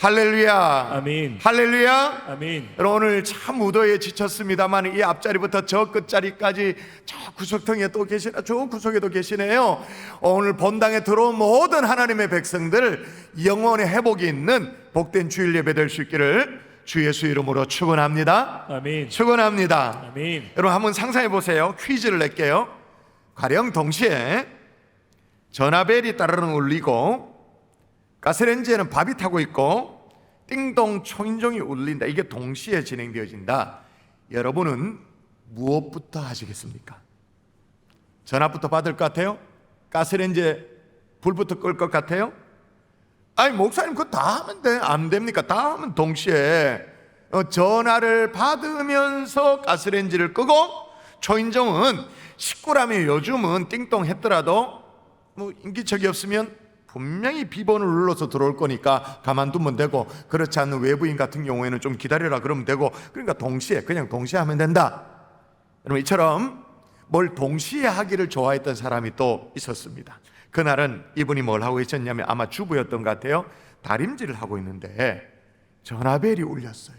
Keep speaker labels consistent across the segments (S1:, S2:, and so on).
S1: 할렐루야.
S2: 아멘.
S1: 할렐루야.
S2: 아멘.
S1: 여러분, 오늘 참 무더위에 지쳤습니다만 이 앞자리부터 저 끝자리까지 저 구석통에 또 계시나, 저 구석에도 계시네요. 오늘 본당에 들어온 모든 하나님의 백성들 영혼의 회복이 있는 복된 주일 예배 될 수 있기를 주 예수 이름으로 축원합니다.
S2: 아멘.
S1: 축원합니다.
S2: 아멘.
S1: 여러분, 한번 상상해 보세요. 퀴즈를 낼게요. 가령 동시에 전화벨이 따르릉 울리고 가스레인지에는 밥이 타고 있고 띵동 초인종이 울린다. 이게 동시에 진행되어진다. 여러분은 무엇부터 하시겠습니까? 전화부터 받을 것 같아요? 가스레인지에 불부터 끌 것 같아요? 아니, 목사님 그거 다 하면 돼. 안 됩니까? 다 하면 동시에 전화를 받으면서 가스레인지를 끄고, 초인종은 식구라면 요즘은 띵동 했더라도 뭐 인기척이 없으면 분명히 비번을 눌러서 들어올 거니까 가만두면 되고, 그렇지 않는 외부인 같은 경우에는 좀 기다려라 그러면 되고, 그러니까 그냥 동시에 하면 된다. 여러분, 이처럼 뭘 동시에 하기를 좋아했던 사람이 또 있었습니다. 그날은 이분이 뭘 하고 있었냐면 아마 주부였던 것 같아요. 다림질을 하고 있는데 전화벨이 울렸어요.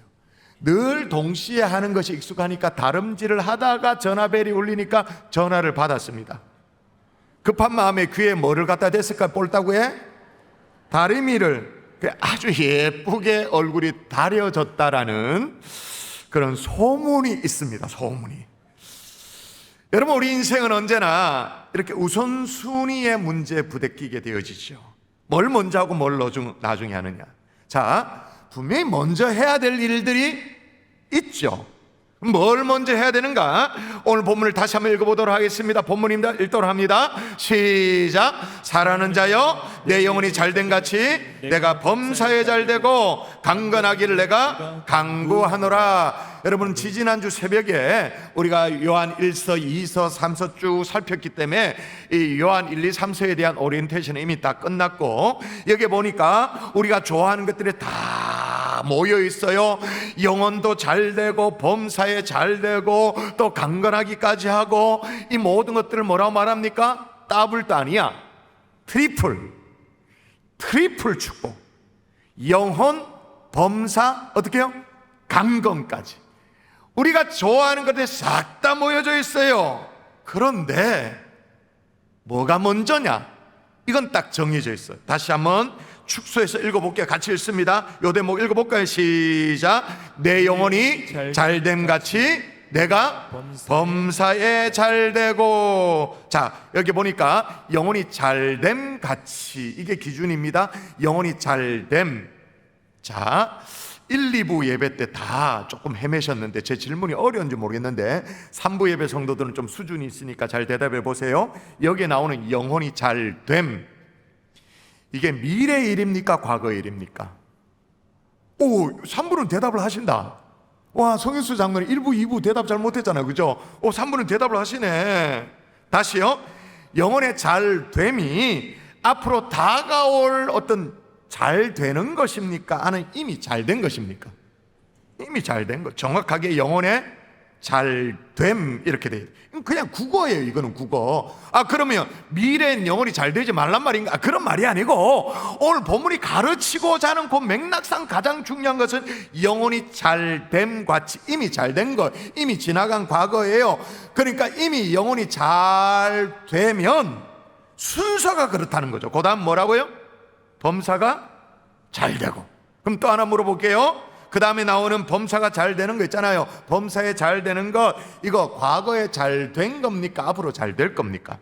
S1: 늘 동시에 하는 것이 익숙하니까 다림질을 하다가 전화벨이 울리니까 전화를 받았습니다. 급한 마음에 귀에 뭐를 갖다 댔을까? 볼따구에 다리미를 아주 예쁘게 얼굴이 다려졌다라는 그런 소문이 있습니다. 소문이. 여러분, 우리 인생은 언제나 이렇게 우선순위의 문제에 부대끼게 되어지죠. 뭘 먼저 하고 뭘 나중에 하느냐. 자, 분명히 먼저 해야 될 일들이 있죠. 뭘 먼저 해야 되는가? 오늘 본문을 다시 한번 읽어보도록 하겠습니다. 본문입니다. 읽도록 합니다. 시작. 살아는 자여, 내 영혼이 잘된 같이 내가 범사에 잘되고 강건하기를 내가 강구하노라. 여러분, 지지난주 새벽에 우리가 요한 1서, 2서, 3서 쭉 살폈기 때문에 이 요한 1, 2, 3서에 대한 오리엔테이션은 이미 다 끝났고, 여기 보니까 우리가 좋아하는 것들이 다 모여 있어요. 영혼도 잘 되고 범사에 잘 되고 또 강건하기까지 하고, 이 모든 것들을 뭐라고 말합니까? 더블도 아니야. 트리플 축복. 영혼, 범사, 어떻게 해요? 강건까지. 우리가 좋아하는 것들이 싹 다 모여져 있어요. 그런데 뭐가 먼저냐? 이건 딱 정해져 있어요. 다시 한번 축소해서 읽어볼게요. 같이 읽습니다. 요 대목 읽어볼까요? 시작. 내 영혼이 잘됨 같이 내가 범사에 잘되고. 자, 여기 보니까 영혼이 잘됨 같이, 이게 기준입니다. 영혼이 잘됨. 자, 1, 2부 예배 때 다 조금 헤매셨는데 제 질문이 어려운지 모르겠는데 3부 예배 성도들은 좀 수준이 있으니까 잘 대답해 보세요. 여기에 나오는 영혼이 잘됨, 이게 미래 일입니까? 과거 일입니까? 오, 3부는 대답을 하신다. 와, 송현수 장로님 1부, 2부 대답 잘 못했잖아요. 그죠? 3부는 대답을 하시네. 다시요. 영혼의 잘됨이 앞으로 다가올 어떤 잘 되는 것입니까? 아니면 이미 잘 된 것입니까? 이미 잘 된 것. 정확하게 영혼의 잘됨 이렇게 돼요. 그냥 국어예요. 이거는 국어. 그러면 미래엔 영혼이 잘 되지 말란 말인가? 그런 말이 아니고, 오늘 본문이 가르치고자 하는 그 맥락상 가장 중요한 것은 영혼이 잘됨 같이, 이미 잘 된 것, 이미 지나간 과거예요. 그러니까 이미 영혼이 잘 되면 순서가 그렇다는 거죠. 그 다음 뭐라고요? 범사가 잘 되고. 그럼 또 하나 물어볼게요. 그 다음에 나오는 범사가 잘 되는 거 있잖아요. 범사에 잘 되는 것, 이거 과거에 잘 된 겁니까? 앞으로 잘 될 겁니까?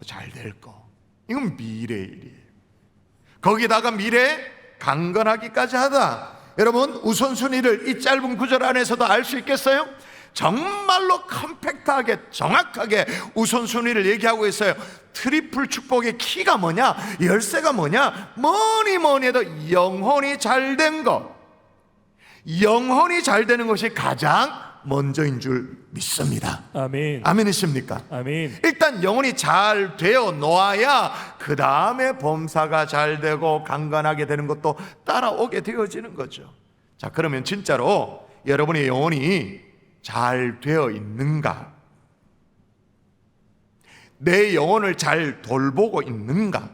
S1: 잘 될 거. 이건 미래의 일이에요. 거기다가 미래에 강건하기까지 하다. 여러분, 우선순위를 이 짧은 구절 안에서도 알 수 있겠어요? 정말로 컴팩트하게 정확하게 우선순위를 얘기하고 있어요. 트리플 축복의 키가 뭐냐? 열쇠가 뭐냐? 뭐니 해도 영혼이 잘된 것, 영혼이 잘 되는 것이 가장 먼저인 줄 믿습니다.
S2: 아멘.
S1: 아멘이십니까?
S2: 아멘.
S1: 일단 영혼이 잘 되어 놓아야 그 다음에 범사가 잘 되고 강건하게 되는 것도 따라오게 되어지는 거죠. 자, 그러면 진짜로 여러분의 영혼이 잘 되어 있는가? 내 영혼을 잘 돌보고 있는가?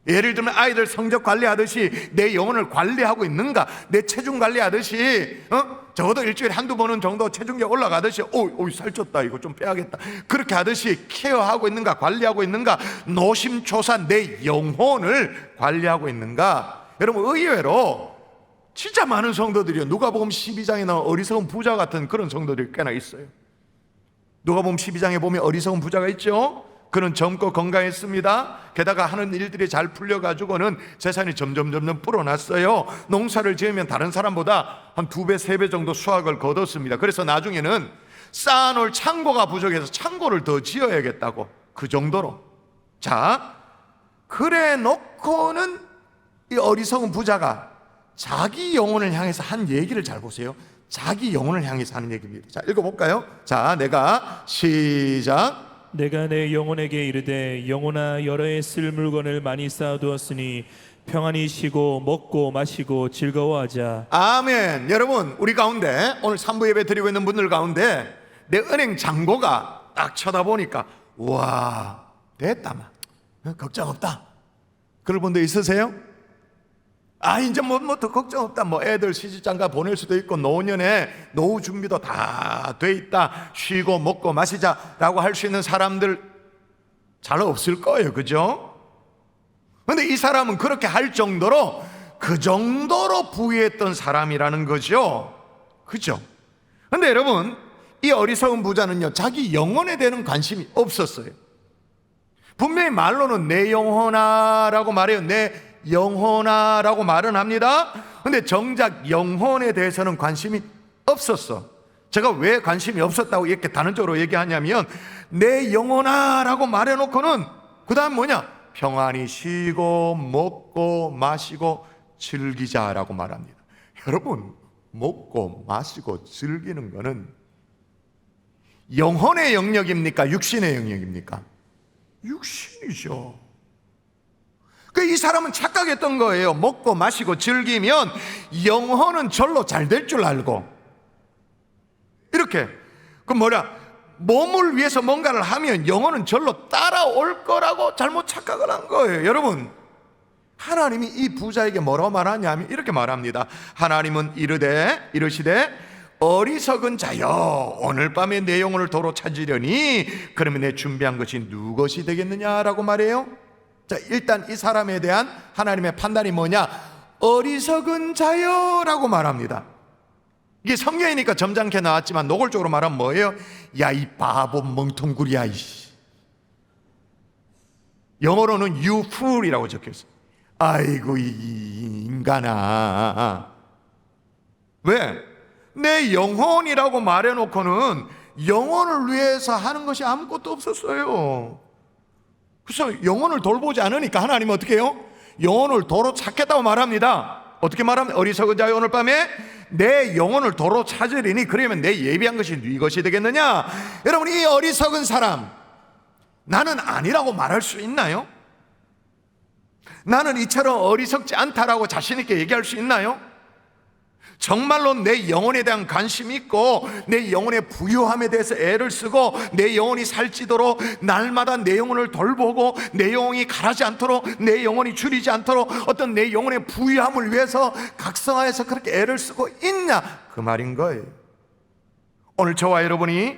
S1: 예를 들면 아이들 성적 관리하듯이 내 영혼을 관리하고 있는가? 내 체중 관리하듯이 적어도 일주일에 한두 번은 정도 체중이 올라가듯이 살쪘다, 이거 좀 빼야겠다, 그렇게 하듯이 케어하고 있는가? 관리하고 있는가? 노심초사 내 영혼을 관리하고 있는가? 여러분, 의외로 진짜 많은 성도들이요, 누가복음 12장에 나온 어리석은 부자 같은 그런 성도들이 꽤나 있어요. 누가복음 12장에 보면 어리석은 부자가 있죠. 그는 젊고 건강했습니다. 게다가 하는 일들이 잘 풀려가지고는 재산이 점점 불어났어요. 농사를 지으면 다른 사람보다 한 2배, 3배 정도 수확을 거뒀습니다. 그래서 나중에는 쌓아놓을 창고가 부족해서 창고를 더 지어야겠다고, 그 정도로. 자, 그래 놓고는 이 어리석은 부자가 자기 영혼을 향해서 한 얘기를 잘 보세요. 자기 영혼을 향해서 하는 얘기입니다. 자, 읽어볼까요? 자, 내가 시작.
S2: 내가 내 영혼에게 이르되 영혼아, 여러 해 쓸 물건을 많이 쌓아두었으니 평안히 쉬고 먹고 마시고 즐거워하자.
S1: 아멘. 여러분, 우리 가운데 오늘 3부 예배 드리고 있는 분들 가운데 내 은행 잔고가 딱 쳐다보니까 와, 됐다, 걱정 없다, 그럴 분도 있으세요? 이제 더 걱정 없다, 애들 시집장가 보낼 수도 있고 노년에 노후 준비도 다 돼 있다, 쉬고 먹고 마시자라고 할 수 있는 사람들 잘 없을 거예요, 그죠? 근데 이 사람은 그렇게 할 정도로, 그 정도로 부유했던 사람이라는 거죠, 그죠? 근데 여러분, 이 어리석은 부자는요, 자기 영혼에 대한 관심이 없었어요. 분명히 말로는 내 영혼아라고 말해요. 내 영혼아라고 말은 합니다. 근데 정작 영혼에 대해서는 관심이 없었어. 제가 왜 관심이 없었다고 이렇게 단언적으로 얘기하냐면, 내 영혼아라고 말해놓고는 그 다음 뭐냐? 평안히 쉬고 먹고 마시고 즐기자라고 말합니다. 여러분, 먹고 마시고 즐기는 거는 영혼의 영역입니까? 육신의 영역입니까? 육신이죠. 이 사람은 착각했던 거예요. 먹고 마시고 즐기면 영혼은 절로 잘 될 줄 알고, 이렇게 몸을 위해서 뭔가를 하면 영혼은 절로 따라올 거라고 잘못 착각을 한 거예요. 여러분, 하나님이 이 부자에게 뭐라고 말하냐면 이렇게 말합니다. 하나님은 이르시되 어리석은 자여, 오늘 밤에 내 영혼을 도로 찾으려니 그러면 내 준비한 것이 누것이 되겠느냐라고 말해요. 자, 일단 이 사람에 대한 하나님의 판단이 뭐냐? 어리석은 자여라고 말합니다. 이게 성경이니까 점잖게 나왔지만 노골적으로 말하면 뭐예요? 야, 이 바보 멍텅구리야, 이씨. 영어로는 you fool이라고 적혀있어요. 아이고, 이 인간아. 왜? 내 영혼이라고 말해놓고는 영혼을 위해서 하는 것이 아무것도 없었어요. 그래서 영혼을 돌보지 않으니까 하나님은 어떻게 해요? 영혼을 도로 찾겠다고 말합니다. 어떻게 말합니까? 어리석은 자여, 오늘 밤에 내 영혼을 도로 찾으리니 그러면 내 예비한 것이 네 것이 되겠느냐? 여러분, 이 어리석은 사람, 나는 아니라고 말할 수 있나요? 나는 이처럼 어리석지 않다라고 자신 있게 얘기할 수 있나요? 정말로 내 영혼에 대한 관심이 있고 내 영혼의 부유함에 대해서 애를 쓰고 내 영혼이 살찌도록 날마다 내 영혼을 돌보고 내 영혼이 가라지 않도록, 내 영혼이 줄이지 않도록 어떤 내 영혼의 부유함을 위해서 각성하여서 그렇게 애를 쓰고 있냐, 그 말인 거예요. 오늘 저와 여러분이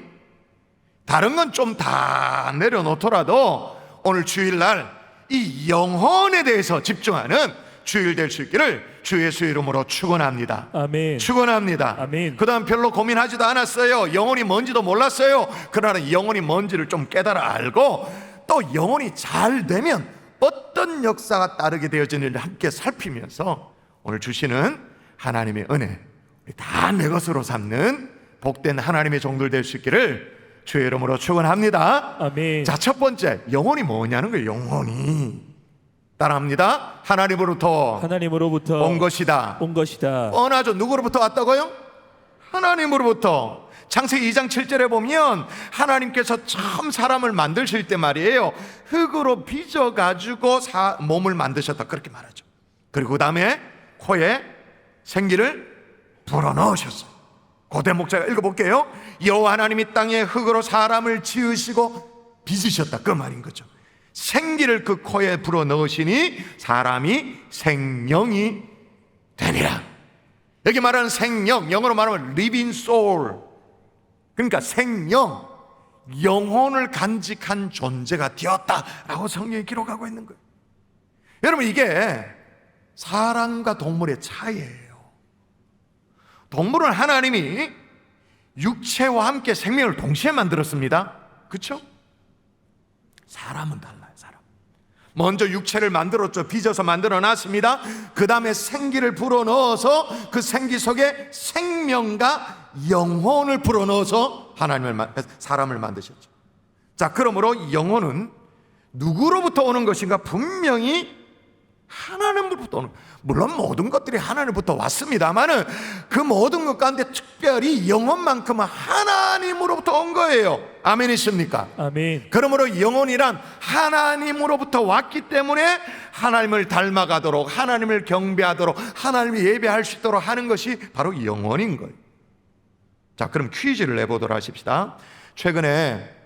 S1: 다른 건 좀 다 내려놓더라도 오늘 주일날 이 영혼에 대해서 집중하는 주일 될 수 있기를 주 예수의 이름으로 축원합니다.
S2: 아멘.
S1: 축원합니다.
S2: 아멘.
S1: 그다음 별로 고민하지도 않았어요. 영혼이 뭔지도 몰랐어요. 그러나 영혼이 뭔지를 좀 깨달아 알고 또 영혼이 잘 되면 어떤 역사가 따르게 되어지는지를 함께 살피면서 오늘 주시는 하나님의 은혜, 다 내 것으로 삼는 복된 하나님의 종들 될 수 있기를 주의 이름으로 축원합니다.
S2: 아멘.
S1: 자, 첫 번째, 영혼이 뭐냐는 거예요. 영혼이 따라합니다. 하나님으로부터 온 것이다. 뻔하죠. 누구로부터 왔다고요? 하나님으로부터. 창세기 2장 7절에 보면 하나님께서 처음 사람을 만드실 때 말이에요, 흙으로 빚어가지고 몸을 만드셨다, 그렇게 말하죠. 그리고 그 다음에 코에 생기를 불어넣으셨어요. 그 대목제가 읽어볼게요. 여호와 하나님이 땅에 흙으로 사람을 지으시고 빚으셨다, 그 말인 거죠. 생기를 그 코에 불어 넣으시니 사람이 생명이 되니라. 여기 말하는 생명, 영어로 말하면 living soul, 그러니까 생명, 영혼을 간직한 존재가 되었다라고 성경이 기록하고 있는 거예요. 여러분, 이게 사람과 동물의 차이예요. 동물은 하나님이 육체와 함께 생명을 동시에 만들었습니다. 그렇죠? 사람은 달라요. 사람 먼저 육체를 만들었죠. 빚어서 만들어 놨습니다. 그 다음에 생기를 불어넣어서 그 생기 속에 생명과 영혼을 불어넣어서 사람을 만드셨죠. 자, 그러므로 영혼은 누구로부터 오는 것인가? 분명히 하나님으로부터 오는, 물론 모든 것들이 하나님부터 왔습니다만은 그 모든 것 가운데 특별히 영혼만큼은 하나님으로부터 온 거예요. 아멘이십니까?
S2: 아멘.
S1: 그러므로 영혼이란 하나님으로부터 왔기 때문에 하나님을 닮아가도록, 하나님을 경배하도록, 하나님을 예배할 수 있도록 하는 것이 바로 영혼인 거예요. 자, 그럼 퀴즈를 내보도록 하십시다. 최근에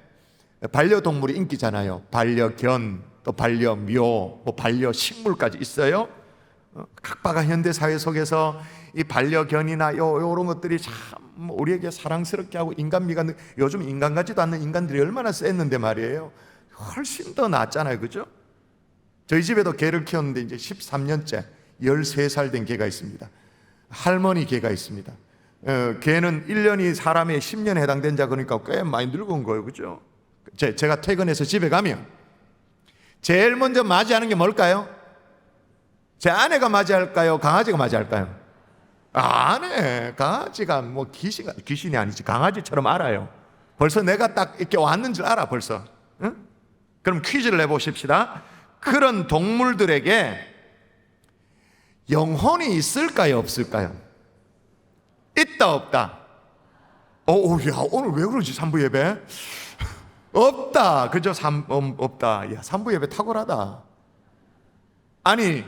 S1: 반려동물이 인기잖아요. 반려견, 또 반려묘, 뭐 반려식물까지 있어요. 각박한 현대사회 속에서 이 반려견이나 요런 것들이 참 우리에게 사랑스럽게 하고 인간미가, 요즘 인간 같지도 않는 인간들이 얼마나 셌는데 말이에요. 훨씬 더 낫잖아요. 그죠? 저희 집에도 개를 키웠는데 이제 13년째 13살 된 개가 있습니다. 할머니 개가 있습니다. 개는 1년이 사람의 10년에 해당된다 그러니까 꽤 많이 늙은 거예요. 그죠? 제가 퇴근해서 집에 가면 제일 먼저 맞이하는 게 뭘까요? 제 아내가 맞이할까요? 강아지가 맞이할까요? 아내, 강아지가 뭐 귀신이 아니지, 강아지처럼 알아요. 벌써 내가 딱 이렇게 왔는 줄 알아 벌써. 응? 그럼 퀴즈를 내보십시다. 그런 동물들에게 영혼이 있을까요? 없을까요? 있다 없다? 야, 오늘 왜 그러지? 산부 예배? 없다. 그죠? 없다. 야, 산부 예배 탁월하다. 아니,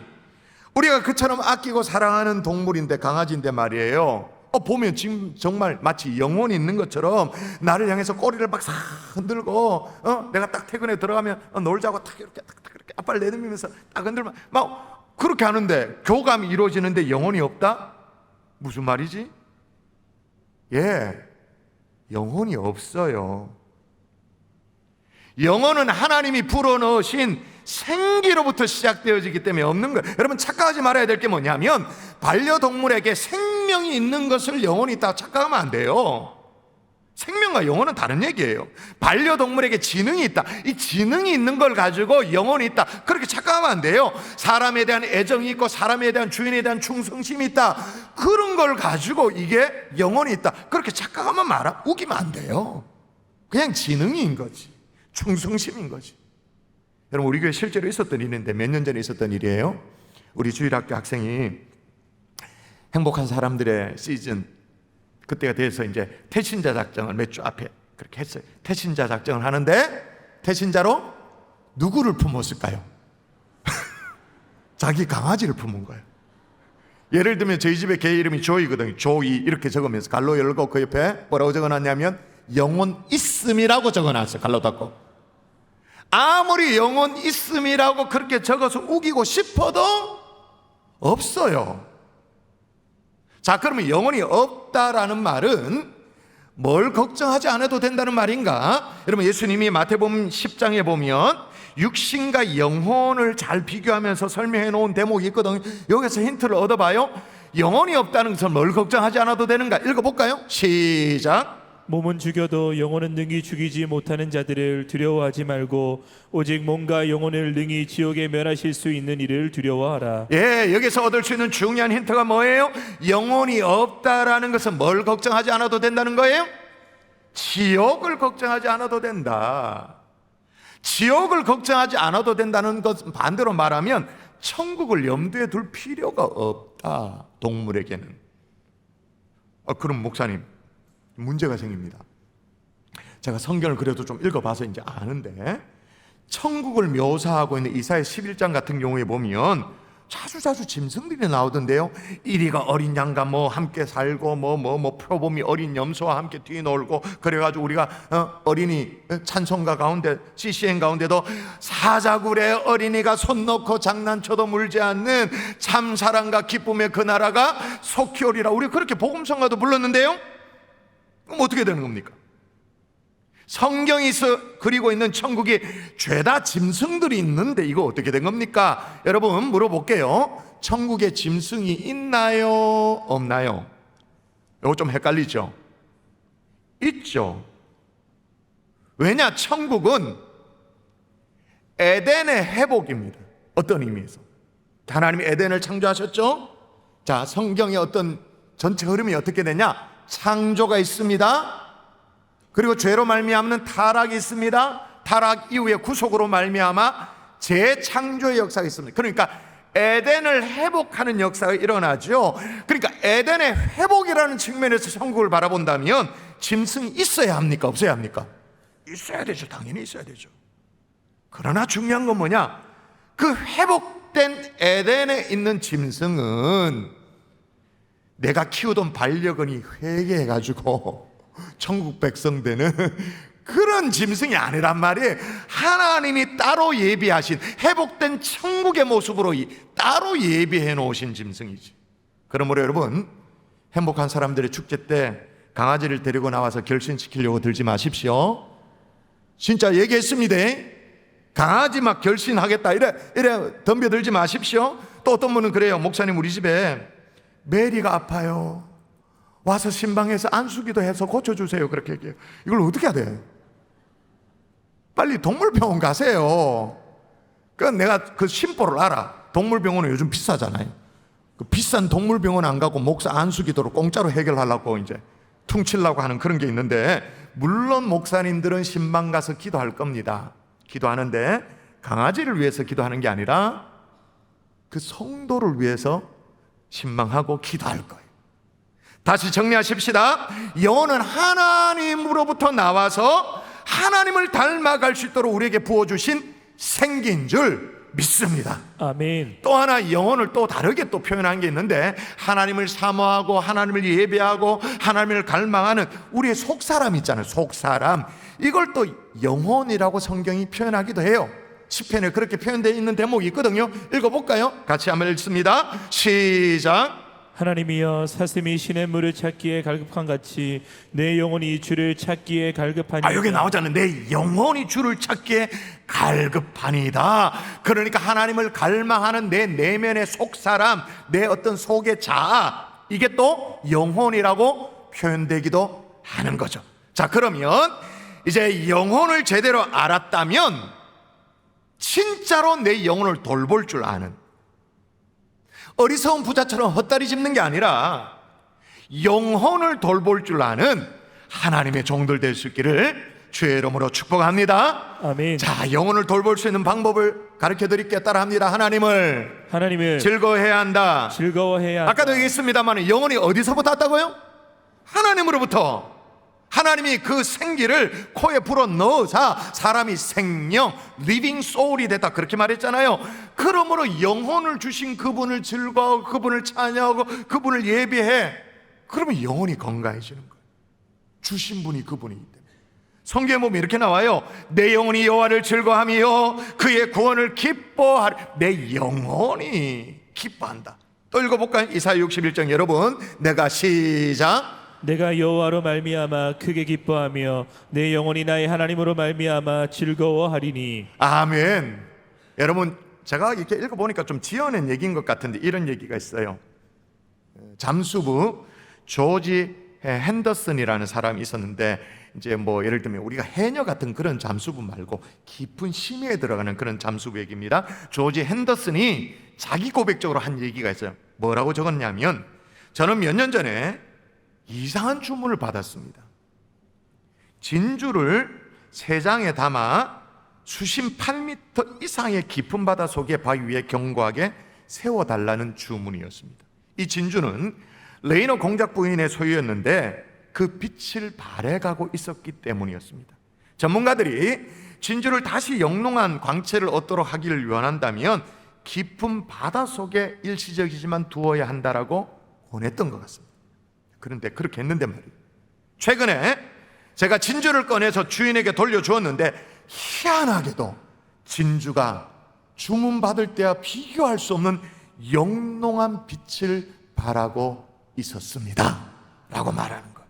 S1: 우리가 그처럼 아끼고 사랑하는 동물인데, 강아지인데 말이에요. 보면 지금 정말 마치 영혼이 있는 것처럼 나를 향해서 꼬리를 막 싹 흔들고, 내가 딱 퇴근에 들어가면 놀자고 탁 이렇게 앞발 내밀면서 딱 흔들면 막 그렇게 하는데, 교감이 이루어지는데 영혼이 없다? 무슨 말이지? 예, 영혼이 없어요. 영혼은 하나님이 불어넣으신 생기로부터 시작되어지기 때문에 없는 거예요. 여러분, 착각하지 말아야 될 게 뭐냐면, 반려동물에게 생명이 있는 것을 영혼이 있다고 착각하면 안 돼요. 생명과 영혼은 다른 얘기예요. 반려동물에게 지능이 있다, 이 지능이 있는 걸 가지고 영혼이 있다, 그렇게 착각하면 안 돼요. 사람에 대한 애정이 있고 사람에 대한, 주인에 대한 충성심이 있다, 그런 걸 가지고 이게 영혼이 있다, 그렇게 착각하면 우기면 안 돼요. 그냥 지능인 거지, 충성심인 거지. 여러분, 우리 교회 실제로 있었던 일인데, 몇 년 전에 있었던 일이에요. 우리 주일학교 학생이 행복한 사람들의 시즌, 그때가 돼서 이제 태신자 작정을 몇 주 앞에 그렇게 했어요. 태신자 작정을 하는데, 태신자로 누구를 품었을까요? 자기 강아지를 품은 거예요. 예를 들면 저희 집에 개 이름이 조이거든요. 조이 이렇게 적으면서 갈로 열고 그 옆에 뭐라고 적어놨냐면 영혼 있음이라고 적어놨어요. 갈로 닫고. 아무리 영혼 있음이라고 그렇게 적어서 우기고 싶어도 없어요. 자, 그러면 영혼이 없다라는 말은 뭘 걱정하지 않아도 된다는 말인가? 여러분, 예수님이 마태복음 10장에 보면 육신과 영혼을 잘 비교하면서 설명해 놓은 대목이 있거든요. 여기서 힌트를 얻어봐요. 영혼이 없다는 것은 뭘 걱정하지 않아도 되는가? 읽어볼까요? 시작.
S2: 몸은 죽여도 영혼은 능히 죽이지 못하는 자들을 두려워하지 말고 오직 몸과 영혼을 능히 지옥에 멸하실 수 있는 이를 두려워하라.
S1: 예, 여기서 얻을 수 있는 중요한 힌트가 뭐예요? 영혼이 없다라는 것은 뭘 걱정하지 않아도 된다는 거예요? 지옥을 걱정하지 않아도 된다. 지옥을 걱정하지 않아도 된다는 것은 반대로 말하면 천국을 염두에 둘 필요가 없다, 동물에게는. 그럼 목사님, 문제가 생깁니다. 제가 성경을 그래도 좀 읽어봐서 이제 아는데, 천국을 묘사하고 있는 이사야 11장 같은 경우에 보면 자주자주 짐승들이 나오던데요. 이리가 어린 양과 뭐 함께 살고 뭐 표범이 어린 염소와 함께 뛰놀고, 그래가지고 우리가 어린이 찬송가 가운데 CCM 가운데도 사자굴에 어린이가 손 놓고 장난쳐도 물지 않는 참 사랑과 기쁨의 그 나라가 속히 오리라, 우리 그렇게 복음성가도 불렀는데요. 그럼 어떻게 되는 겁니까? 성경이 그리고 있는 천국이 죄다 짐승들이 있는데 이거 어떻게 된 겁니까? 여러분 물어볼게요. 천국에 짐승이 있나요? 없나요? 이거 좀 헷갈리죠? 있죠. 왜냐? 천국은 에덴의 회복입니다. 어떤 의미에서? 하나님이 에덴을 창조하셨죠? 자, 성경의 어떤 전체 흐름이 어떻게 되냐? 창조가 있습니다. 그리고 죄로 말미암는 타락이 있습니다. 타락 이후에 구속으로 말미암아 재창조의 역사가 있습니다. 그러니까 에덴을 회복하는 역사가 일어나죠. 그러니까 에덴의 회복이라는 측면에서 천국을 바라본다면 짐승이 있어야 합니까? 없어야 합니까? 있어야 되죠. 당연히 있어야 되죠. 그러나 중요한 건 뭐냐? 그 회복된 에덴에 있는 짐승은 내가 키우던 반려견이 회개해가지고 천국 백성 되는 그런 짐승이 아니란 말이에요. 하나님이 따로 예비하신 회복된 천국의 모습으로 따로 예비해 놓으신 짐승이지. 그러므로 여러분, 행복한 사람들의 축제 때 강아지를 데리고 나와서 결신시키려고 들지 마십시오. 진짜 얘기했습니다. 강아지 막 결신하겠다 이래 덤벼들지 마십시오. 또 어떤 분은 그래요. 목사님, 우리 집에 메리가 아파요. 와서 신방에서 안수기도 해서 고쳐주세요. 그렇게 얘기해요. 이걸 어떻게 해야 돼? 빨리 동물병원 가세요. 내가 그 심보를 알아. 동물병원은 요즘 비싸잖아요. 그 비싼 동물병원 안 가고 목사 안수기도로 공짜로 해결하려고 이제 퉁치려고 하는 그런 게 있는데, 물론 목사님들은 신방 가서 기도할 겁니다. 기도하는데 강아지를 위해서 기도하는 게 아니라 그 성도를 위해서 신방하고 기도할 거예요. 다시 정리하십시다. 영혼은 하나님으로부터 나와서 하나님을 닮아갈 수 있도록 우리에게 부어주신 생기인 줄 믿습니다.
S2: 아멘.
S1: 또 하나 영혼을 또 다르게 또 표현한 게 있는데, 하나님을 사모하고 하나님을 예배하고 하나님을 갈망하는 우리의 속사람 있잖아요. 속사람, 이걸 또 영혼이라고 성경이 표현하기도 해요. 시편에 그렇게 표현되어 있는 대목이 있거든요. 읽어볼까요? 같이 한번 읽습니다. 시작.
S2: 하나님이여, 사슴이 신의 물을 찾기에 갈급한 같이 내 영혼이 주를 찾기에 갈급하니.
S1: 여기 나오잖아요. 내 영혼이 주를 찾기에 갈급하니다. 그러니까 하나님을 갈망하는 내 내면의 속사람, 내 어떤 속의 자아, 이게 또 영혼이라고 표현되기도 하는 거죠. 자, 그러면 이제 영혼을 제대로 알았다면 진짜로 내 영혼을 돌볼 줄 아는, 어리석은 부자처럼 헛다리 짚는 게 아니라 영혼을 돌볼 줄 아는 하나님의 종들 될 수 있기를 주의 이름으로 축복합니다.
S2: 아멘.
S1: 자, 영혼을 돌볼 수 있는 방법을 가르쳐 드릴게요. 따라합니다. 하나님을 즐거워해야 한다.
S2: 즐거워해야 한다.
S1: 아까도 얘기했습니다만 영혼이 어디서부터 왔다고요? 하나님으로부터. 하나님이 그 생기를 코에 불어 넣어서 사람이 생명, 리빙 소울이 됐다, 그렇게 말했잖아요. 그러므로 영혼을 주신 그분을 즐거워하고 그분을 찬양하고 그분을 예배해. 그러면 영혼이 건강해지는 거예요. 주신 분이 그분이기 때문에. 성경에 보면 이렇게 나와요. 내 영혼이 여호와를 즐거워하며 그의 구원을 기뻐하리. 내 영혼이 기뻐한다. 또 읽어볼까요? 이사야 61장 여러분, 내가 시작.
S2: 내가 여호와로 말미암아 크게 기뻐하며 내 영혼이 나의 하나님으로 말미암아 즐거워하리니.
S1: 아멘. 여러분, 제가 이렇게 읽어보니까 좀 지어낸 얘기인 것 같은데 이런 얘기가 있어요. 잠수부 조지 핸더슨이라는 사람이 있었는데, 이제 뭐 예를 들면 우리가 해녀 같은 그런 잠수부 말고 깊은 심해에 들어가는 그런 잠수부 얘기입니다. 조지 핸더슨이 자기 고백적으로 한 얘기가 있어요. 뭐라고 적었냐면, 저는 몇 년 전에 이상한 주문을 받았습니다. 진주를 3장에 담아 수심 8m 이상의 깊은 바다 속의 바위 위에 견고하게 세워달라는 주문이었습니다. 이 진주는 레이너 공작 부인의 소유였는데 그 빛을 발해가고 있었기 때문이었습니다. 전문가들이 진주를 다시 영롱한 광채를 얻도록 하기를 원한다면 깊은 바다 속에 일시적이지만 두어야 한다라고 권했던 것 같습니다. 그런데 그렇게 했는데 말이에요, 최근에 제가 진주를 꺼내서 주인에게 돌려주었는데 희한하게도 진주가 주문받을 때와 비교할 수 없는 영롱한 빛을 발하고 있었습니다 라고 말하는 거예요.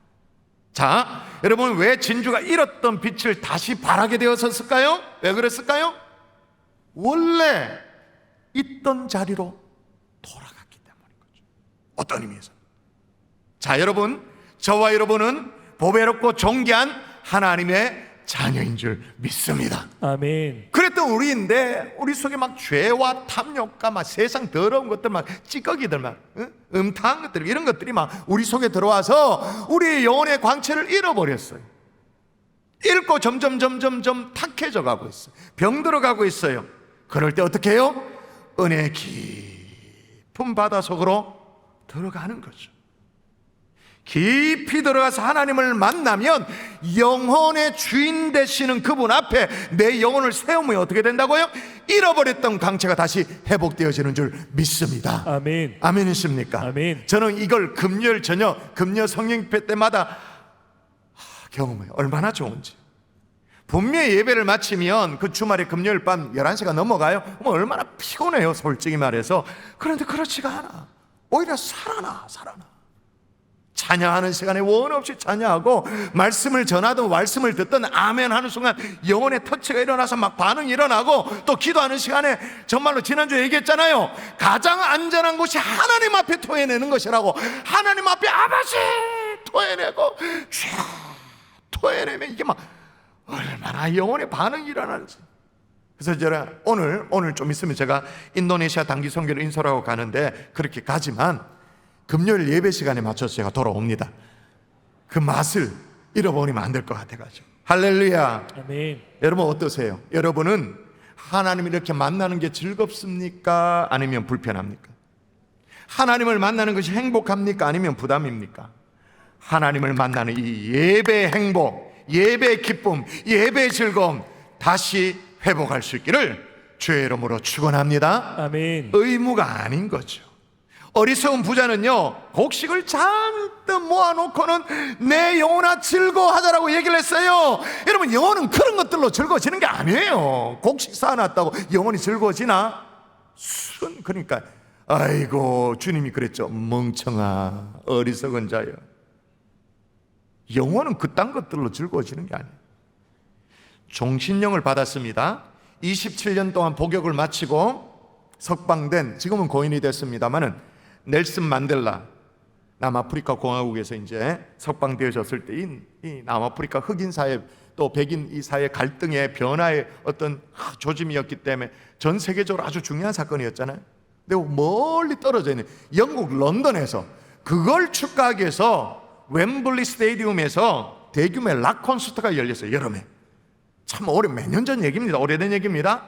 S1: 자, 여러분, 왜 진주가 잃었던 빛을 다시 발하게 되었을까요? 왜 그랬을까요? 원래 있던 자리로 돌아갔기 때문인 거죠. 어떤 의미에서? 자, 여러분, 저와 여러분은 보배롭고 존귀한 하나님의 자녀인 줄 믿습니다.
S2: 아멘.
S1: 그랬던 우리인데 우리 속에 막 죄와 탐욕과 막 세상 더러운 것들, 막 찌꺼기들, 막 음탕한 것들, 이런 것들이 막 우리 속에 들어와서 우리의 영혼의 광채를 잃어버렸어요. 잃고 점점 탁해져 가고 있어요. 병들어 가고 있어요. 그럴 때 어떻게 해요? 은혜 깊은 바다 속으로 들어가는 거죠. 깊이 들어가서 하나님을 만나면 영혼의 주인 되시는 그분 앞에 내 영혼을 세우면 어떻게 된다고요? 잃어버렸던 강체가 다시 회복되어지는 줄 믿습니다.
S2: 아멘.
S1: 아멘이십니까?
S2: 아멘.
S1: 저는 이걸 금요일 저녁, 금요 성령집회 때마다 경험해요. 얼마나 좋은지. 분명히 예배를 마치면 그 주말에 금요일 밤 11시가 넘어가요. 얼마나 피곤해요, 솔직히 말해서. 그런데 그렇지가 않아. 오히려 살아나. 찬양하는 시간에 원 없이 찬양하고, 말씀을 전하든 말씀을 듣든 아멘 하는 순간 영혼의 터치가 일어나서 막 반응이 일어나고, 또 기도하는 시간에 정말로 지난주에 얘기했잖아요. 가장 안전한 곳이 하나님 앞에 토해내는 것이라고. 하나님 앞에 아버지 토해내고 토해내면 이게 막 얼마나 영혼의 반응이 일어나는지. 그래서 제가 오늘 좀 있으면 제가 인도네시아 단기 선교를 인솔하고 가는데, 그렇게 가지만 금요일 예배 시간에 맞춰서 제가 돌아옵니다. 그 맛을 잃어버리면 안 될 것 같아가지고. 할렐루야.
S2: 아멘.
S1: 여러분 어떠세요? 여러분은 하나님을 이렇게 만나는 게 즐겁습니까? 아니면 불편합니까? 하나님을 만나는 것이 행복합니까? 아니면 부담입니까? 하나님을 만나는 이 예배의 행복, 예배의 기쁨, 예배의 즐거움 다시 회복할 수 있기를 주의 이름으로 축원합니다.
S2: 아멘.
S1: 의무가 아닌 거죠. 어리석은 부자는요, 곡식을 잔뜩 모아놓고는 내 영혼아 즐거워하자라고 얘기를 했어요. 여러분, 영혼은 그런 것들로 즐거워지는 게 아니에요. 곡식 쌓아놨다고 영혼이 즐거워지나? 그러니까 아이고, 주님이 그랬죠. 멍청아, 어리석은 자여. 영혼은 그딴 것들로 즐거워지는 게 아니에요. 종신령을 받았습니다. 27년 동안 복역을 마치고 석방된, 지금은 고인이 됐습니다마는 넬슨 만델라, 남아프리카 공화국에서 이제 석방되어졌을 때 이 남아프리카 흑인 사회 또 백인 이 사회 갈등의 변화의 어떤 조짐이었기 때문에 전 세계적으로 아주 중요한 사건이었잖아요. 근데 멀리 떨어져 있는 영국 런던에서 그걸 축하하기 위해서 웸블리 스테디움에서 대규모의 락 콘서트가 열렸어요. 여름에. 참 몇 년 전 얘기입니다. 오래된 얘기입니다.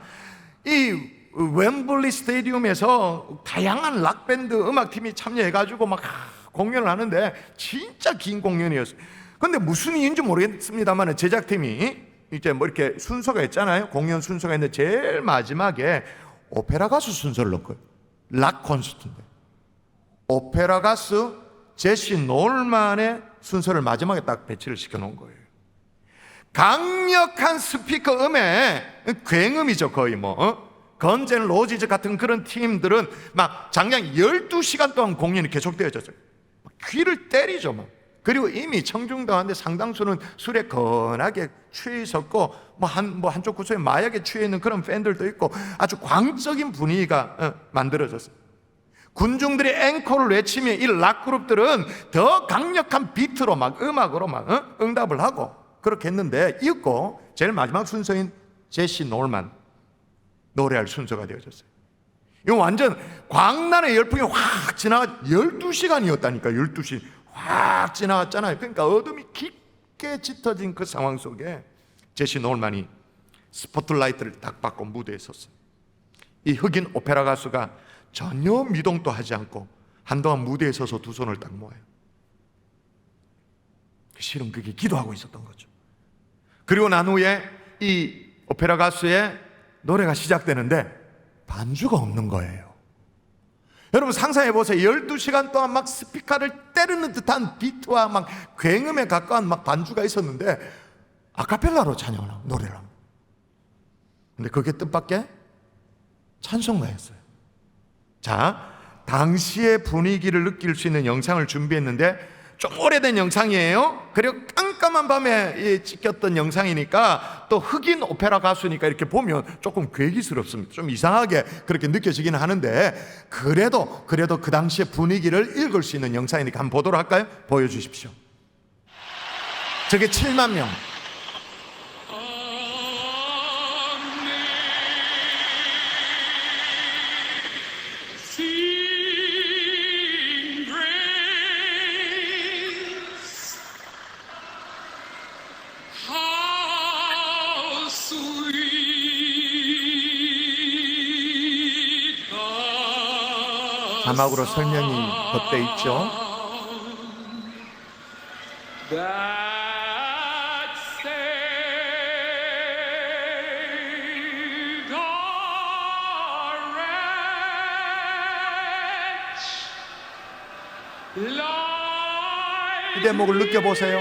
S1: 이 웸블리 스테디움에서 다양한 락밴드 음악팀이 참여해가지고 막 공연을 하는데 진짜 긴 공연이었어요. 근데 무슨 이유인지 모르겠습니다만 제작팀이 이제 뭐 이렇게 순서가 있잖아요. 공연 순서가 있는데 제일 마지막에 오페라 가수 순서를 넣은 거예요. 락 콘서트인데 오페라 가수 제시 노얼만의 순서를 마지막에 딱 배치를 시켜놓은 거예요. 강력한 스피커 음에 굉음이죠. 거의 건젠 로지즈 같은 그런 팀들은 막 장량 12시간 동안 공연이 계속되어졌어요. 귀를 때리죠 막. 그리고 이미 청중당한데 상당수는 술에 건하게 취해 있었고 한쪽 구석에 마약에 취해 있는 그런 팬들도 있고 아주 광적인 분위기가 만들어졌어요. 군중들이 앵콜을 외치면 이 락그룹들은 더 강력한 비트로 막 음악으로 막 응답을 하고 그렇게 했는데, 이었고 제일 마지막 순서인 제시 노얼만 노래할 순서가 되어졌어요. 이거 완전 광란의 열풍이 확 지나가 12시간이었다니까. 12시 확 지나갔잖아요. 그러니까 어둠이 깊게 짙어진 그 상황 속에 제시 노얼만이 스포트라이트를 딱 받고 무대에 섰어요. 이 흑인 오페라 가수가 전혀 미동도 하지 않고 한동안 무대에 서서 두 손을 딱 모아요. 실은 그게 기도하고 있었던 거죠. 그리고 난 후에 이 오페라 가수의 노래가 시작되는데 반주가 없는 거예요. 여러분 상상해 보세요. 12시간 동안 막 스피커를 때리는 듯한 비트와 막 굉음에 가까운 막 반주가 있었는데 아카펠라로 찬양을 하고 노래를 합니다. 근데 그게 뜻밖의 찬송가였어요. 자, 당시의 분위기를 느낄 수 있는 영상을 준비했는데 좀 오래된 영상이에요. 그리고 깜깜한 밤에 찍혔던 영상이니까 또 흑인 오페라 가수니까 이렇게 보면 조금 괴기스럽습니다. 좀 이상하게 그렇게 느껴지기는 하는데 그래도 그 당시의 분위기를 읽을 수 있는 영상이니까 한번 보도록 할까요? 보여주십시오. 저게 7만 명. 자막으로 설명이 덧대 있죠. 이 대목을 느껴보세요.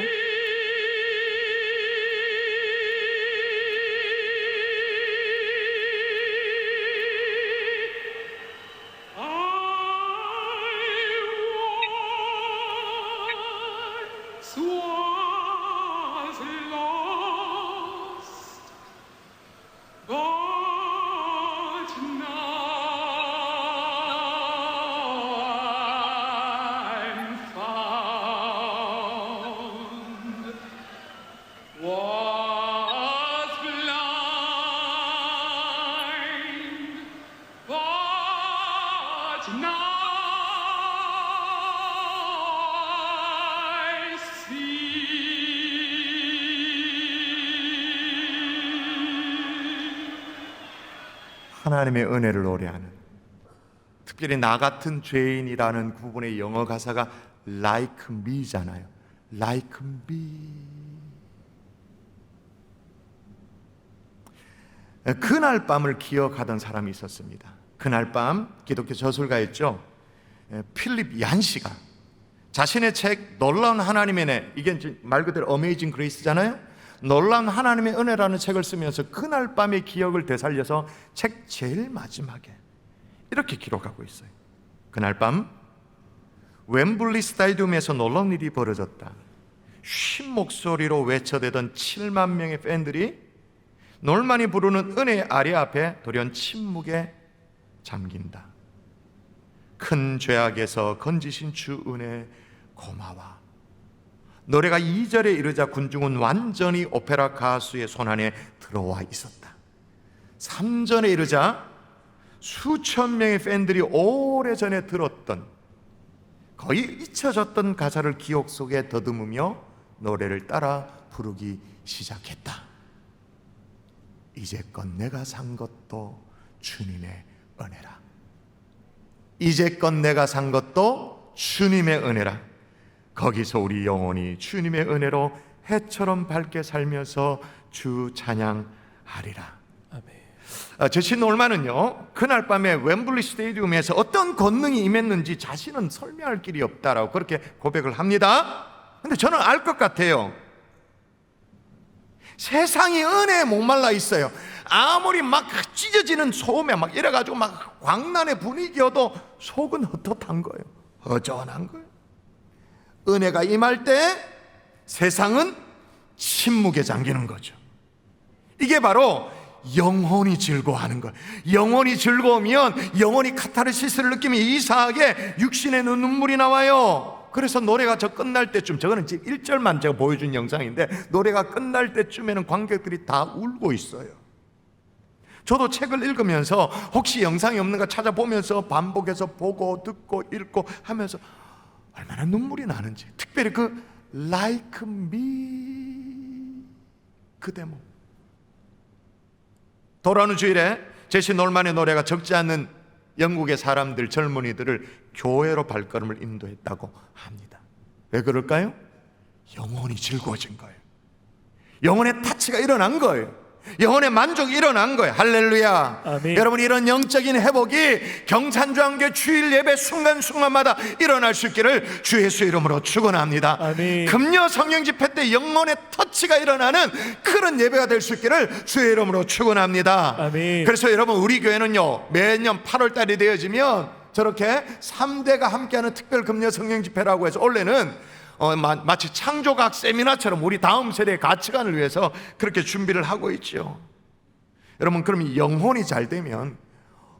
S1: 하나님의 은혜를 노래하는, 특별히 나 같은 죄인이라는 부분의 영어 가사가 like me잖아요. like me. 그날 밤을 기억하던 사람이 있었습니다. 그날 밤 기독교 저술가였죠. 필립 얀시가 자신의 책 놀라운 하나님의 은혜, 이게 말 그대로 어메이징 그레이스잖아요. 놀라운 하나님의 은혜라는 책을 쓰면서 그날 밤의 기억을 되살려서 책 제일 마지막에 이렇게 기록하고 있어요. 그날 밤 웸블리 스타디움에서 놀라운 일이 벌어졌다. 쉰 목소리로 외쳐대던 7만 명의 팬들이 놀만이 부르는 은혜의 아리 앞에 돌연 침묵에 잠긴다. 큰 죄악에서 건지신 주 은혜 고마워. 노래가 2절에 이르자 군중은 완전히 오페라 가수의 손안에 들어와 있었다. 3절에 이르자 수천 명의 팬들이 오래전에 들었던, 거의 잊혀졌던 가사를 기억 속에 더듬으며 노래를 따라 부르기 시작했다. 이제껏 내가 산 것도 주님의 은혜라. 이제껏 내가 산 것도 주님의 은혜라. 거기서 우리 영혼이 주님의 은혜로 해처럼 밝게 살면서 주 찬양하리라. 아멘. 제시 놀만은요, 그날 밤에 웸블리 스테디움에서 어떤 권능이 임했는지 자신은 설명할 길이 없다라고 그렇게 고백을 합니다. 근데 저는 알 것 같아요. 세상이 은혜에 목말라 있어요. 아무리 막 찢어지는 소음에 막 이래가지고 막 광란의 분위기여도 속은 헛헛한 거예요. 허전한 거예요. 은혜가 임할 때 세상은 침묵에 잠기는 거죠. 이게 바로 영혼이 즐거워하는 거예요. 영혼이 즐거우면 영혼이 카타르시스를 느끼면 이상하게 육신에 눈물이 나와요. 그래서 노래가 저 끝날 때쯤, 저거는 지금 1절만 제가 보여준 영상인데 노래가 끝날 때쯤에는 관객들이 다 울고 있어요. 저도 책을 읽으면서 혹시 영상이 없는가 찾아보면서 반복해서 보고 듣고 읽고 하면서 얼마나 눈물이 나는지, 특별히 그 like me 그 대목. 돌아오는 주일에 제시 놀만의 노래가 적지 않은 영국의 사람들, 젊은이들을 교회로 발걸음을 인도했다고 합니다. 왜 그럴까요? 영혼이 즐거워진 거예요. 영혼의 타치가 일어난 거예요. 영혼의 만족이 일어난 거예요. 할렐루야.
S2: 아멘.
S1: 여러분, 이런 영적인 회복이 경산주안교 주일 예배 순간순간마다 일어날 수 있기를 주 예수 이름으로 축원합니다.
S2: 아멘.
S1: 금요 성령 집회 때 영혼의 터치가 일어나는 그런 예배가 될 수 있기를 주의 이름으로 축원합니다.
S2: 아멘.
S1: 그래서 여러분, 우리 교회는요, 매년 8월 달이 되어지면 저렇게 3대가 함께하는 특별 금요 성령 집회라고 해서 원래는 마치 창조각 세미나처럼 우리 다음 세대의 가치관을 위해서 그렇게 준비를 하고 있죠. 여러분, 그럼 영혼이 잘 되면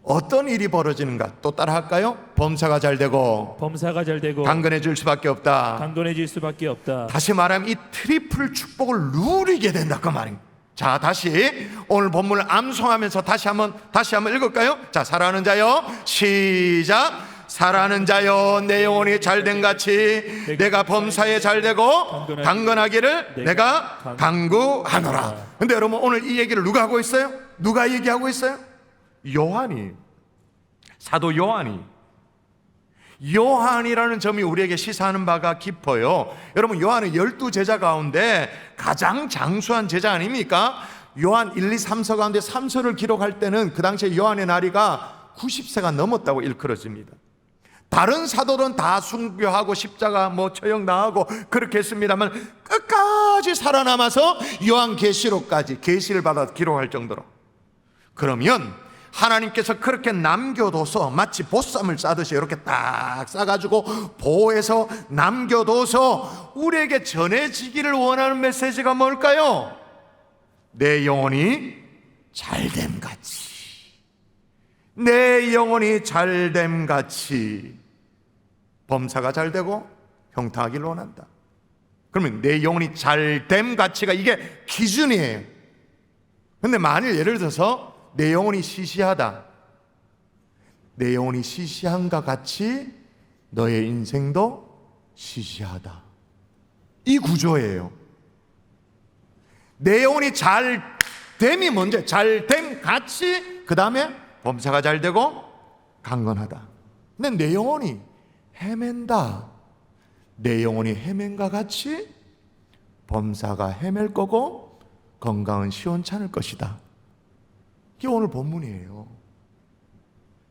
S1: 어떤 일이 벌어지는가 또 따라 할까요? 범사가 잘 되고
S2: 범사가 잘 되고
S1: 강건해질 수밖에 없다.
S2: 강건해질 수밖에 없다.
S1: 다시 말하면 이 트리플 축복을 누리게 된다, 그 말입니다. 자, 다시 오늘 본문을 암송하면서 다시 한번 읽을까요? 자, 사랑하는 자여, 시작. 사랑하는 자여, 내 영혼이 잘된 같이 내가 범사에 잘되고 강건하기를 내가 간구하노라. 근데 여러분, 오늘 이 얘기를 누가 하고 있어요? 누가 얘기하고 있어요? 요한이, 사도 요한이라는 점이 우리에게 시사하는 바가 깊어요. 여러분, 요한은 12제자 가운데 가장 장수한 제자 아닙니까? 요한 1, 2, 3서 가운데 3서를 기록할 때는 그 당시에 요한의 나이가 90세가 넘었다고 일컬어집니다. 다른 사도는 다 순교하고 십자가 처형당하고 그렇게 했습니다만 끝까지 살아남아서 요한계시록까지 계시를 받아 기록할 정도로. 그러면 하나님께서 그렇게 남겨둬서 마치 보쌈을 싸듯이 이렇게 딱 싸가지고 보호해서 남겨둬서 우리에게 전해지기를 원하는 메시지가 뭘까요? 내 영혼이 잘됨 같이, 내 영혼이 잘됨 같이 범사가 잘되고 형통하기를 원한다. 그러면 내 영혼이 잘됨 가치가 이게 기준이에요. 근데 만일 예를 들어서 내 영혼이 시시하다, 내 영혼이 시시한가 같이 너의 인생도 시시하다, 이 구조예요. 내 영혼이 잘됨이 먼저, 잘됨 같이, 그 다음에 범사가 잘되고 강건하다. 근데 내 영혼이 헤맨다, 내 영혼이 헤맨과 같이 범사가 헤맬 거고 건강은 시원찮을 것이다. 이게 오늘 본문이에요.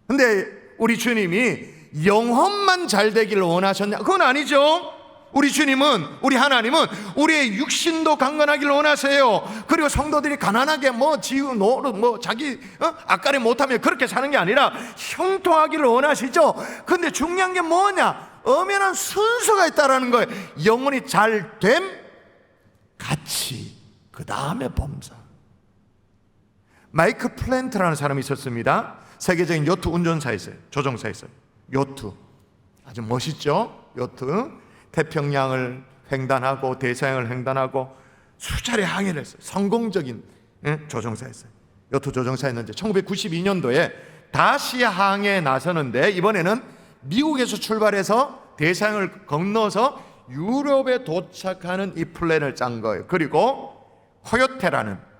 S1: 근데 우리 주님이 영혼만 잘 되기를 원하셨냐? 그건 아니죠. 우리 주님은, 우리 하나님은 우리의 육신도 강건하기를 원하세요. 그리고 성도들이 가난하게 지우 노릇 자기 앞가림 못하면 그렇게 사는 게 아니라 형통하기를 원하시죠. 근데 중요한 게 뭐냐? 엄연한 순서가 있다라는 거예요. 영혼이 잘됨 같이, 그 다음에 범사. 마이크 플랜트라는 사람이 있었습니다. 세계적인 요트 운전사였어요. 조종사였어요. 요트 아주 멋있죠. 요트 태평양을 횡단하고 대서양을 횡단하고 수차례 항해를 했어요. 성공적인 조종사였어요. 요트 조종사였는데 1992년도에 다시 항해에 나서는데, 이번에는 미국에서 출발해서 대서양을 건너서 유럽에 도착하는 이 플랜을 짠 거예요. 그리고 코요테라는,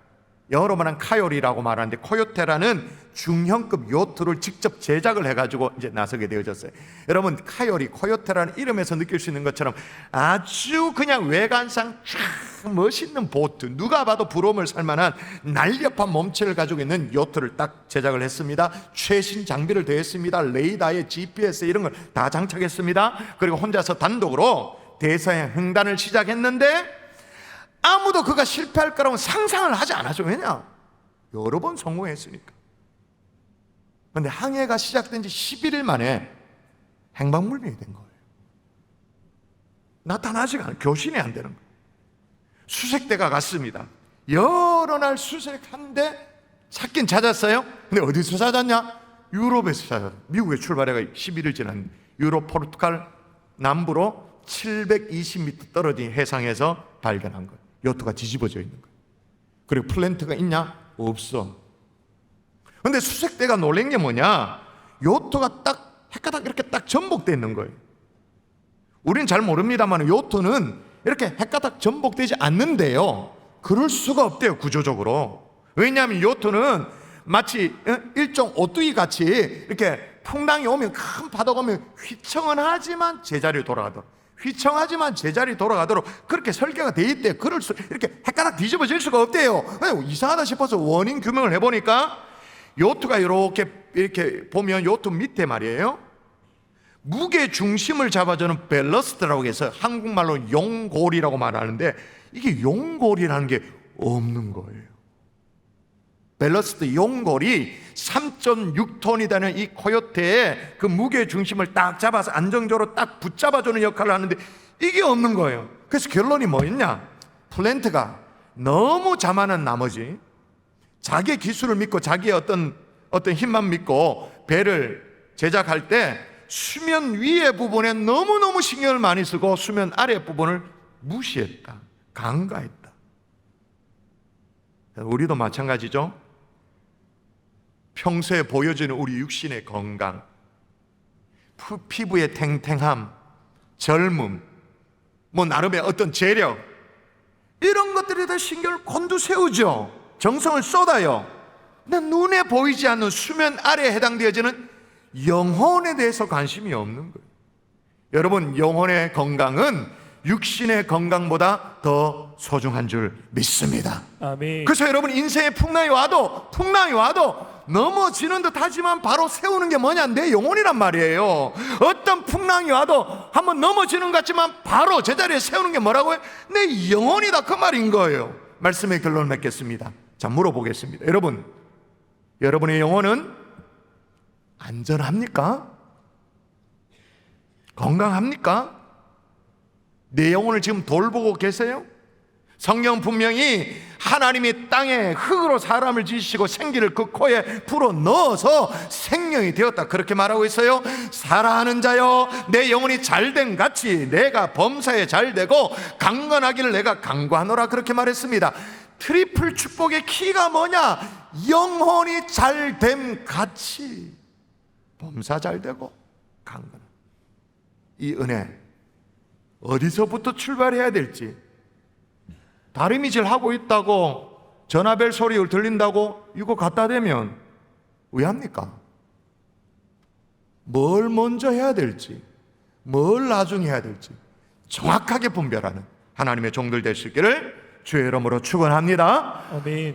S1: 영어로 말하는 카요리라고 말하는데, 코요테라는 중형급 요트를 직접 제작을 해가지고 이제 나서게 되어졌어요. 여러분, 카요리, 코요테라는 이름에서 느낄 수 있는 것처럼 아주 그냥 외관상 쫙 멋있는 보트, 누가 봐도 부러움을 살 만한 날렵한 몸체를 가지고 있는 요트를 딱 제작을 했습니다. 최신 장비를 더했습니다. 레이더에 GPS 이런 걸 다 장착했습니다. 그리고 혼자서 단독으로 대서양 횡단을 시작했는데 아무도 그가 실패할 거라고 상상을 하지 않았죠. 왜냐? 여러 번 성공했으니까. 그런데 항해가 시작된 지 11일 만에 행방불명이 된 거예요. 나타나지가 않아요. 교신이 안 되는 거예요. 수색대가 갔습니다. 여러 날 수색한데 찾긴 찾았어요. 근데 어디서 찾았냐? 유럽에서 찾았어요. 미국에 출발해가 11일 지난 유럽 포르투갈 남부로 720m 떨어진 해상에서 발견한 거예요. 요트가 뒤집어져 있는 거예요. 그리고 플랜트가 있냐? 없어. 근데 수색대가 놀란 게 뭐냐? 요트가 딱 헷가닥 이렇게 딱 전복되어 있는 거예요. 우리는 잘 모릅니다만 요트는 이렇게 헷가닥 전복되지 않는데요, 그럴 수가 없대요, 구조적으로. 왜냐하면 요트는 마치 일종 오뚜기 같이 이렇게 풍랑이 오면, 큰 파도가 오면 휘청은 하지만 제자리로 돌아가도록, 휘청하지만 제자리 돌아가도록 그렇게 설계가 돼 있대요. 이렇게 헷가닥 뒤집어질 수가 없대요. 이상하다 싶어서 원인 규명을 해보니까 요트가 이렇게 보면 요트 밑에 말이에요, 무게 중심을 잡아주는 밸러스트라고 해서 한국말로 용골이라고 말하는데, 이게 용골이라는 게 없는 거예요. 밸러스트 용골이 3.6톤이라는 이 코요테의 그 무게 중심을 딱 잡아서 안정적으로 딱 붙잡아주는 역할을 하는데 이게 없는 거예요. 그래서 결론이 뭐였냐? 플랜트가 너무 자만한 나머지 자기의 기술을 믿고 자기의 어떤 힘만 믿고 배를 제작할 때 수면 위의 부분에 너무너무 신경을 많이 쓰고 수면 아래 부분을 무시했다, 간과했다. 우리도 마찬가지죠. 평소에 보여지는 우리 육신의 건강, 피부의 탱탱함, 젊음, 나름의 어떤 재력, 이런 것들에 다 신경을 곤두세우죠. 정성을 쏟아요. 근데 눈에 보이지 않는 수면 아래에 해당되어지는 영혼에 대해서 관심이 없는 거예요. 여러분, 영혼의 건강은 육신의 건강보다 더 소중한 줄 믿습니다.
S2: 아멘.
S1: 그래서 여러분, 인생에 풍랑이 와도 넘어지는 듯 하지만 바로 세우는 게 뭐냐? 내 영혼이란 말이에요. 어떤 풍랑이 와도 한번 넘어지는 것 같지만 바로 제자리에 세우는 게 뭐라고요? 내 영혼이다, 그 말인 거예요. 말씀의 결론을 맺겠습니다. 자, 물어보겠습니다. 여러분의 영혼은 안전합니까? 건강합니까? 내 영혼을 지금 돌보고 계세요? 성경 분명히 하나님이 땅에 흙으로 사람을 지으시고 생기를 그 코에 불어 넣어서 생명이 되었다, 그렇게 말하고 있어요. 사랑하는 자여, 내 영혼이 잘된 같이 내가 범사에 잘되고 강건하기를 내가 강구하노라, 그렇게 말했습니다. 트리플 축복의 키가 뭐냐? 영혼이 잘됨 같이 범사 잘되고 강건한 이 은혜, 어디서부터 출발해야 될지. 다리미질 하고 있다고 전화벨 소리 들린다고 이거 갖다 대면 왜 합니까? 뭘 먼저 해야 될지, 뭘 나중에 해야 될지 정확하게 분별하는 하나님의 종들 되시기를 주의 이름으로 축원합니다.
S2: 아멘.